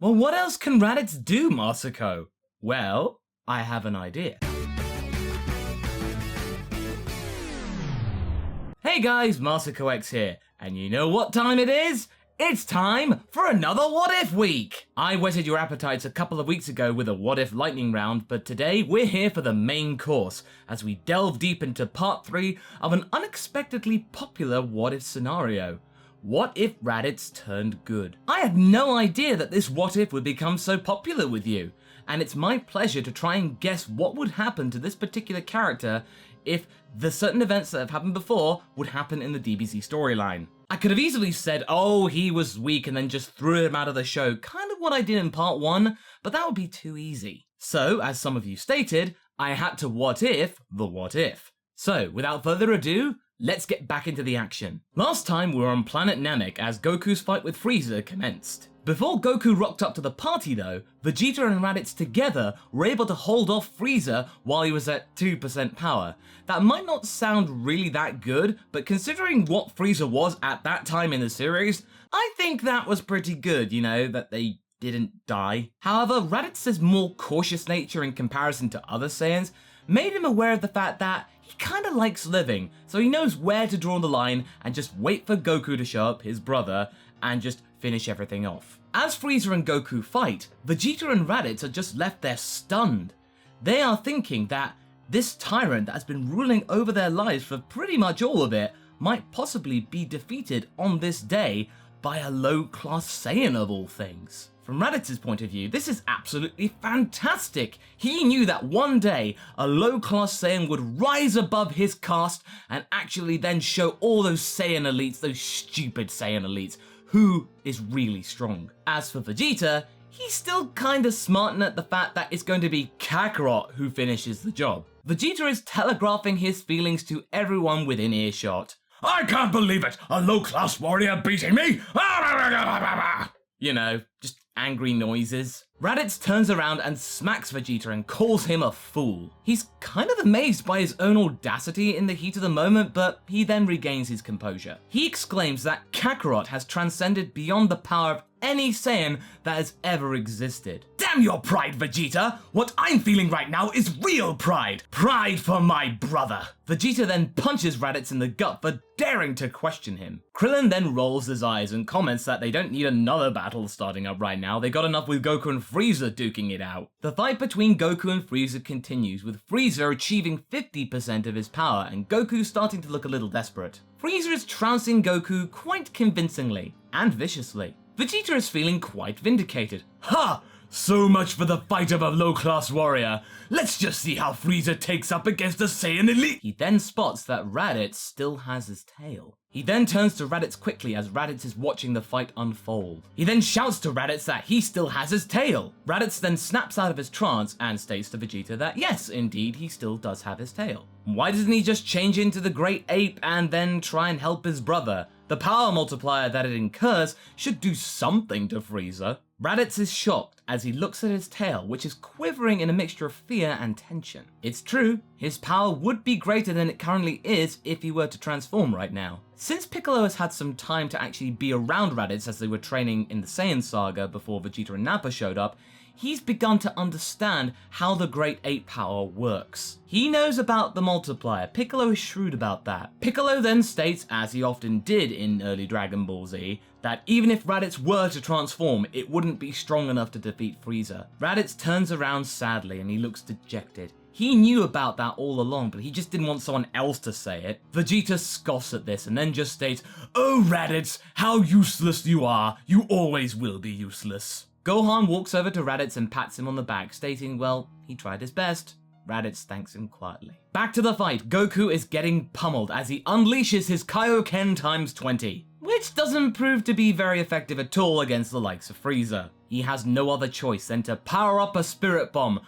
Well, what else can Raditz do, Masako? Well, I have an idea. Hey guys, MasakoX here, and you know what time it is? It's time for another What If Week! I whetted your appetites a couple of weeks ago with a What If lightning round, but today we're here for the main course, as we delve deep into part 3 of an unexpectedly popular What If scenario. What if Raditz turned good? I had no idea that this What If would become so popular with you, and it's my pleasure to try and guess what would happen to this particular character if the certain events that have happened before would happen in the DBZ storyline. I could have easily said, oh, he was weak and then just threw him out of the show, kind of what I did in part 1, but that would be too easy. So, as some of you stated, I had to what if the what if. So, without further ado, let's get back into the action. Last time we were on Planet Namek as Goku's fight with Frieza commenced. Before Goku rocked up to the party though, Vegeta and Raditz together were able to hold off Frieza while he was at 2% power. That might not sound really that good, but considering what Frieza was at that time in the series, I think that was pretty good, you know, that they didn't die. However, Raditz's more cautious nature in comparison to other Saiyans made him aware of the fact that he kinda likes living, so he knows where to draw the line and just wait for Goku to show up, his brother, and just finish everything off. As Frieza and Goku fight, Vegeta and Raditz are just left there stunned. They are thinking that this tyrant that has been ruling over their lives for pretty much all of it might possibly be defeated on this day by a low-class Saiyan of all things. From Raditz's point of view, this is absolutely fantastic. He knew that one day a low-class Saiyan would rise above his caste and actually then show all those Saiyan elites, those stupid Saiyan elites, who is really strong. As for Vegeta, he's still kinda smarting at the fact that it's going to be Kakarot who finishes the job. Vegeta is telegraphing his feelings to everyone within earshot. I can't believe it! A low-class warrior beating me! You know, just angry noises. Raditz turns around and smacks Vegeta and calls him a fool. He's kind of amazed by his own audacity in the heat of the moment, but he then regains his composure. He exclaims that Kakarot has transcended beyond the power of any Saiyan that has ever existed. Damn your pride, Vegeta! What I'm feeling right now is real pride! Pride for my brother! Vegeta then punches Raditz in the gut for daring to question him. Krillin then rolls his eyes and comments that they don't need another battle starting up right now, they got enough with Goku and Frieza duking it out. The fight between Goku and Frieza continues, with Frieza achieving 50% of his power and Goku starting to look a little desperate. Frieza is trouncing Goku quite convincingly and viciously. Vegeta is feeling quite vindicated. Ha! So much for the fight of a low-class warrior. Let's just see how Frieza takes up against a Saiyan elite. He then spots that Raditz still has his tail. He then turns to Raditz quickly as Raditz is watching the fight unfold. He then shouts to Raditz that he still has his tail. Raditz then snaps out of his trance and states to Vegeta that yes, indeed, he still does have his tail. Why doesn't he just change into the Great Ape and then try and help his brother? The power multiplier that it incurs should do something to Frieza. Raditz is shocked as he looks at his tail, which is quivering in a mixture of fear and tension. It's true, his power would be greater than it currently is if he were to transform right now. Since Piccolo has had some time to actually be around Raditz as they were training in the Saiyan saga before Vegeta and Nappa showed up, he's begun to understand how the Great Ape power works. He knows about the multiplier. Piccolo is shrewd about that. Piccolo then states, as he often did in early Dragon Ball Z, that even if Raditz were to transform, it wouldn't be strong enough to defeat Frieza. Raditz turns around sadly and he looks dejected. He knew about that all along, but he just didn't want someone else to say it. Vegeta scoffs at this and then just states, "Oh Raditz, how useless you are. You always will be useless." Gohan walks over to Raditz and pats him on the back, stating, well, he tried his best. Raditz thanks him quietly. Back to the fight, Goku is getting pummeled as he unleashes his Kaioken times 20, which doesn't prove to be very effective at all against the likes of Frieza. He has no other choice than to power up a spirit bomb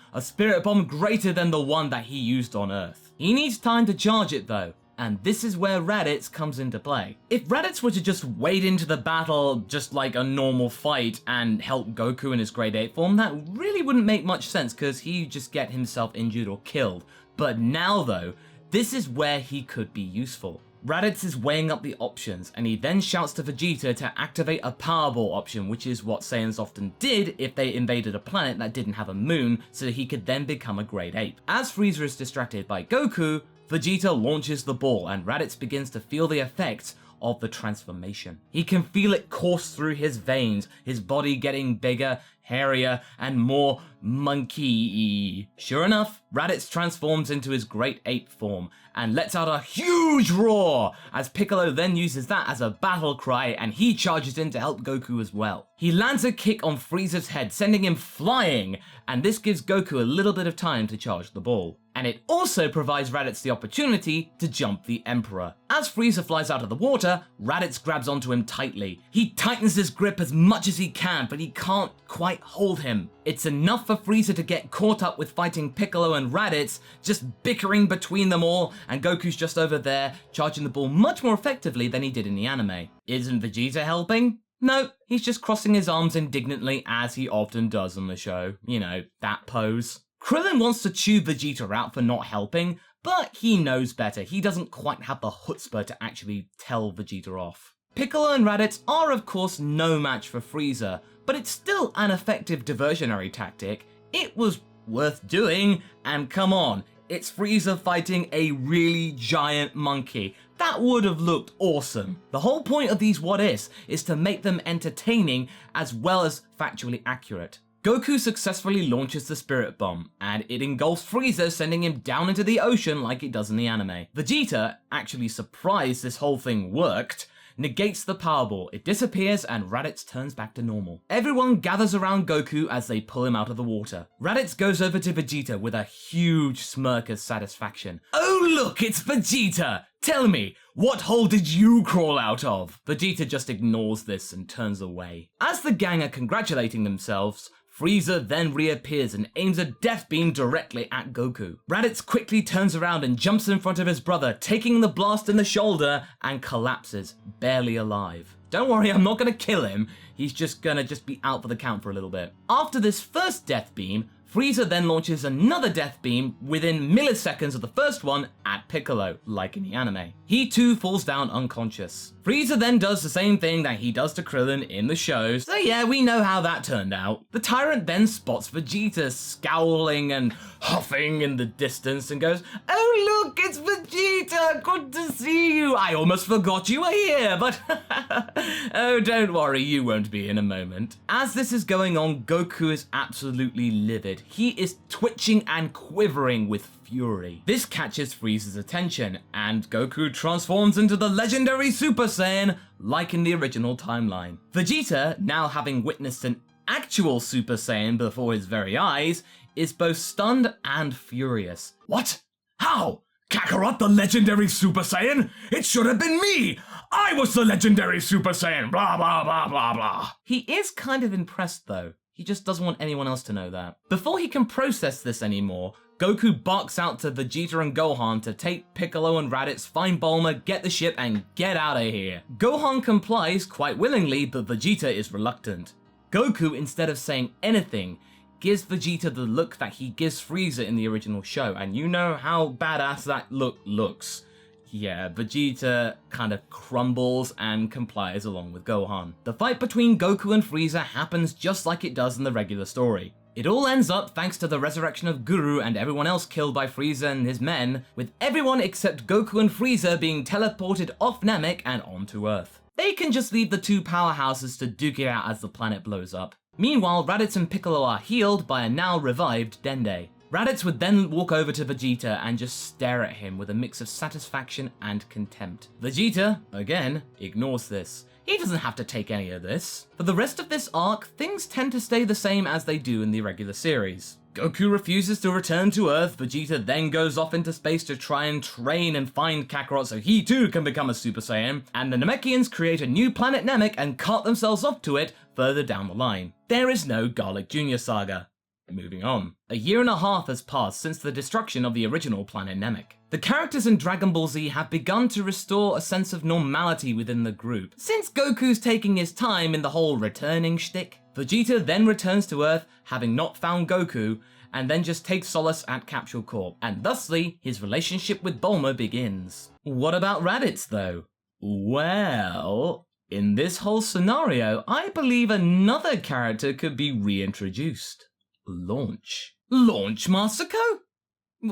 greater than the one that he used on Earth. He needs time to charge it though, and this is where Raditz comes into play. If Raditz were to just wade into the battle just like a normal fight and help Goku in his Grade 8 form, that really wouldn't make much sense because he'd just get himself injured or killed. But now though, this is where he could be useful. Raditz is weighing up the options, and he then shouts to Vegeta to activate a Powerball option, which is what Saiyans often did if they invaded a planet that didn't have a moon, so that he could then become a great ape. As Frieza is distracted by Goku, Vegeta launches the ball, and Raditz begins to feel the effects of the transformation. He can feel it course through his veins, his body getting bigger, hairier, and more monkey-y. Sure enough, Raditz transforms into his great ape form and lets out a huge roar, as Piccolo then uses that as a battle cry and he charges in to help Goku as well. He lands a kick on Frieza's head, sending him flying, and this gives Goku a little bit of time to charge the ball. And it also provides Raditz the opportunity to jump the Emperor. As Frieza flies out of the water, Raditz grabs onto him tightly. He tightens his grip as much as he can, but he can't quite hold him. It's enough for Frieza to get caught up with fighting Piccolo and Raditz, just bickering between them all, and Goku's just over there, charging the ball much more effectively than he did in the anime. Isn't Vegeta helping? No, he's just crossing his arms indignantly, as he often does on the show. You know, that pose. Krillin wants to chew Vegeta out for not helping, but he knows better. He doesn't quite have the chutzpah to actually tell Vegeta off. Piccolo and Raditz are of course no match for Frieza, but it's still an effective diversionary tactic. It was worth doing, and come on, it's Frieza fighting a really giant monkey. That would have looked awesome. The whole point of these what-ifs is to make them entertaining as well as factually accurate. Goku successfully launches the Spirit Bomb, and it engulfs Frieza, sending him down into the ocean like it does in the anime. Vegeta, actually surprised this whole thing worked, negates the Powerball, it disappears, and Raditz turns back to normal. Everyone gathers around Goku as they pull him out of the water. Raditz goes over to Vegeta with a huge smirk of satisfaction. "Oh look, it's Vegeta! Tell me, what hole did you crawl out of?" Vegeta just ignores this and turns away. As the gang are congratulating themselves, Frieza then reappears and aims a death beam directly at Goku. Raditz quickly turns around and jumps in front of his brother, taking the blast in the shoulder, and collapses, barely alive. Don't worry, I'm not gonna kill him, he's just gonna be out for the count for a little bit. After this first death beam, Frieza then launches another death beam within milliseconds of the first one at Piccolo, like in the anime. He too falls down unconscious. Frieza then does the same thing that he does to Krillin in the show, so yeah, we know how that turned out. The tyrant then spots Vegeta scowling and huffing in the distance and goes, "Oh look, it's Vegeta, good to see you. I almost forgot you were here, but oh, don't worry, you won't be in a moment." As this is going on, Goku is absolutely livid. He is twitching and quivering with fury. This catches Frieza's attention, and Goku transforms into the legendary Super Saiyan, like in the original timeline. Vegeta, now having witnessed an actual Super Saiyan before his very eyes, is both stunned and furious. "What? How? Kakarot, the legendary Super Saiyan? It should have been me! I was the legendary Super Saiyan, blah blah blah blah blah." He is kind of impressed though. He just doesn't want anyone else to know that. Before he can process this anymore, Goku barks out to Vegeta and Gohan to take Piccolo and Raditz, find Bulma, get the ship, and get out of here. Gohan complies quite willingly, but Vegeta is reluctant. Goku, instead of saying anything, gives Vegeta the look that he gives Frieza in the original show, and you know how badass that look looks. Yeah, Vegeta kind of crumbles and complies along with Gohan. The fight between Goku and Frieza happens just like it does in the regular story. It all ends up thanks to the resurrection of Guru and everyone else killed by Frieza and his men, with everyone except Goku and Frieza being teleported off Namek and onto Earth. They can just leave the two powerhouses to duke it out as the planet blows up. Meanwhile, Raditz and Piccolo are healed by a now revived Dende. Raditz would then walk over to Vegeta and just stare at him with a mix of satisfaction and contempt. Vegeta, again, ignores this. He doesn't have to take any of this. For the rest of this arc, things tend to stay the same as they do in the regular series. Goku refuses to return to Earth, Vegeta then goes off into space to try and train and find Kakarot so he too can become a Super Saiyan, and the Namekians create a new planet Namek and cart themselves off to it further down the line. There is no Garlic Jr. saga. Moving on. A year and a half has passed since the destruction of the original Planet Namek. The characters in Dragon Ball Z have begun to restore a sense of normality within the group, since Goku's taking his time in the whole returning shtick. Vegeta then returns to Earth, having not found Goku, and then just takes solace at Capsule Corp, and thusly, his relationship with Bulma begins. What about Raditz, though? Well, in this whole scenario, I believe another character could be reintroduced. Launch. Launch Masako?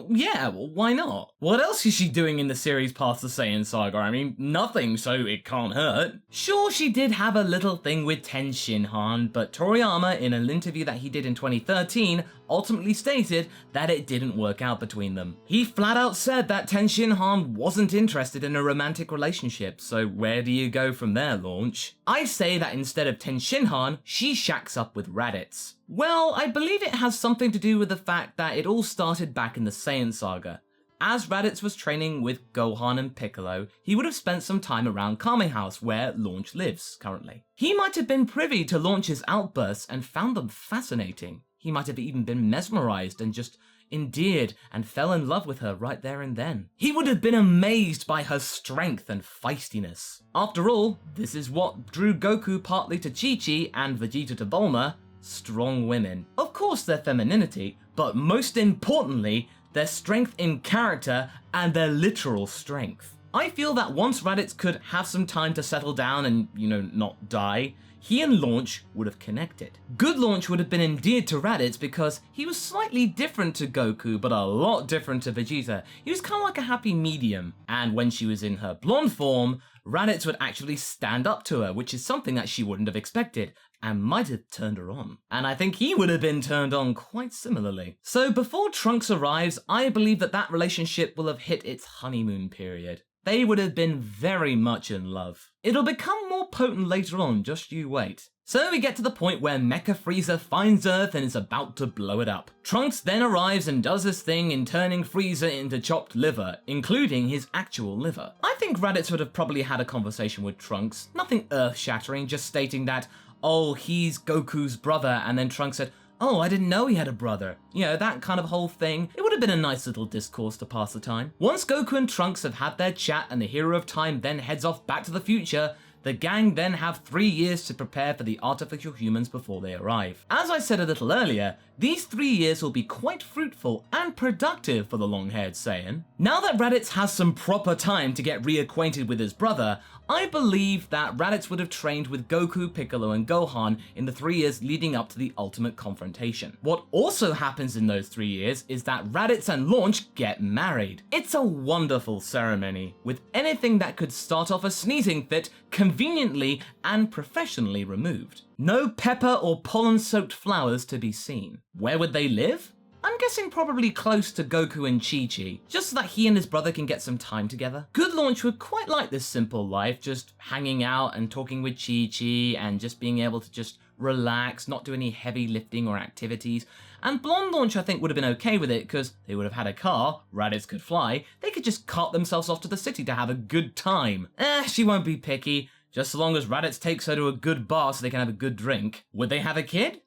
Yeah, well, why not? What else is she doing in the series past the Saiyan saga? I mean, nothing, so it can't hurt. Sure, she did have a little thing with Ten Shinhan, but Toriyama, in an interview that he did in 2013, ultimately stated that it didn't work out between them. He flat out said that Ten Shinhan wasn't interested in a romantic relationship, so where do you go from there, Launch? I say that instead of Ten Shinhan, she shacks up with Raditz. Well, I believe it has something to do with the fact that it all started back in the Saiyan saga. As Raditz was training with Gohan and Piccolo, he would have spent some time around Kame House, where Launch lives currently. He might have been privy to Launch's outbursts and found them fascinating. He might have even been mesmerized and just endeared and fell in love with her right there and then. He would have been amazed by her strength and feistiness. After all, this is what drew Goku partly to Chi-Chi and Vegeta to Bulma: strong women. Of course their femininity, but most importantly, their strength in character and their literal strength. I feel that once Raditz could have some time to settle down and, not die, he and Launch would have connected. Good Launch would have been endeared to Raditz because he was slightly different to Goku, but a lot different to Vegeta. He was kind of like a happy medium. And when she was in her blonde form, Raditz would actually stand up to her, which is something that she wouldn't have expected, and might have turned her on. And I think he would have been turned on quite similarly. So before Trunks arrives, I believe that relationship will have hit its honeymoon period. They would have been very much in love. It'll become more potent later on, just you wait. So we get to the point where Mecha Frieza finds Earth and is about to blow it up. Trunks then arrives and does his thing in turning Frieza into chopped liver, including his actual liver. I think Raditz would have probably had a conversation with Trunks, nothing earth-shattering, just stating that, oh, he's Goku's brother, and then Trunks said, oh, I didn't know he had a brother. That kind of whole thing. It would have been a nice little discourse to pass the time. Once Goku and Trunks have had their chat and the Hero of Time then heads off back to the future, the gang then have 3 years to prepare for the artificial humans before they arrive. As I said a little earlier, these 3 years will be quite fruitful and productive for the long-haired Saiyan. Now that Raditz has some proper time to get reacquainted with his brother, I believe that Raditz would have trained with Goku, Piccolo, and Gohan in the 3 years leading up to the ultimate confrontation. What also happens in those 3 years is that Raditz and Launch get married. It's a wonderful ceremony, with anything that could start off a sneezing fit conveniently and professionally removed. No pepper or pollen-soaked flowers to be seen. Where would they live? I'm guessing probably close to Goku and Chi-Chi, just so that he and his brother can get some time together. Good Launch would quite like this simple life, just hanging out and talking with Chi-Chi and just being able to just relax, not do any heavy lifting or activities. And Blonde Launch I think would have been okay with it because they would have had a car, Raditz could fly, they could just cart themselves off to the city to have a good time. She won't be picky, just so long as Raditz takes her to a good bar so they can have a good drink. Would they have a kid?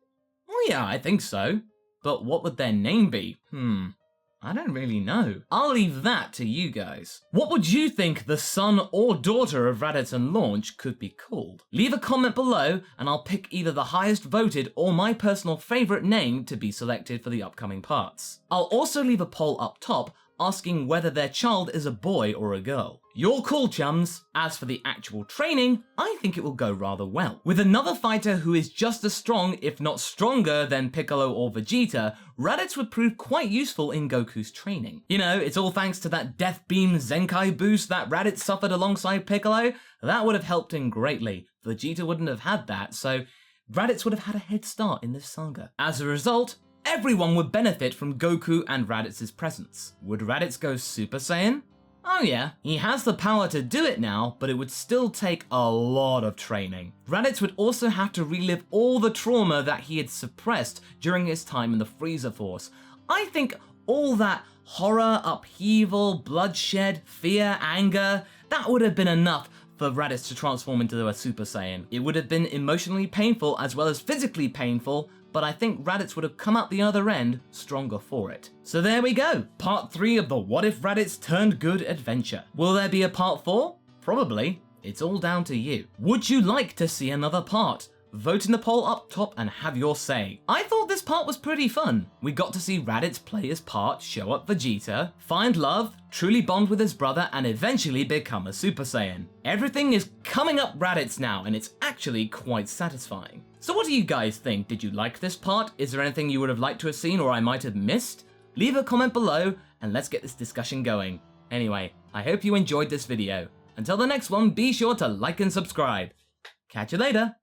Oh yeah, I think so. But what would their name be? I don't really know. I'll leave that to you guys. What would you think the son or daughter of Raditz and Launch could be called? Leave a comment below and I'll pick either the highest voted or my personal favourite name to be selected for the upcoming parts. I'll also leave a poll up top asking whether their child is a boy or a girl. Your call, chums. As for the actual training, I think it will go rather well. With another fighter who is just as strong, if not stronger, than Piccolo or Vegeta, Raditz would prove quite useful in Goku's training. It's all thanks to that Death Beam Zenkai boost that Raditz suffered alongside Piccolo. That would have helped him greatly. Vegeta wouldn't have had that, so Raditz would have had a head start in this saga. As a result, everyone would benefit from Goku and Raditz's presence. Would Raditz go Super Saiyan? Oh yeah, he has the power to do it now, but it would still take a lot of training. Raditz would also have to relive all the trauma that he had suppressed during his time in the Frieza Force. I think all that horror, upheaval, bloodshed, fear, anger, that would have been enough for Raditz to transform into a Super Saiyan. It would have been emotionally painful as well as physically painful, but I think Raditz would have come out the other end stronger for it. So there we go, part 3 of the What If Raditz Turned Good adventure. Will there be a part 4? Probably. It's all down to you. Would you like to see another part? Vote in the poll up top and have your say. I thought this this part was pretty fun. We got to see Raditz play his part, show up Vegeta, find love, truly bond with his brother, and eventually become a Super Saiyan. Everything is coming up Raditz now, and it's actually quite satisfying. So what do you guys think? Did you like this part? Is there anything you would have liked to have seen or I might have missed? Leave a comment below, and let's get this discussion going. Anyway, I hope you enjoyed this video. Until the next one, be sure to like and subscribe. Catch you later!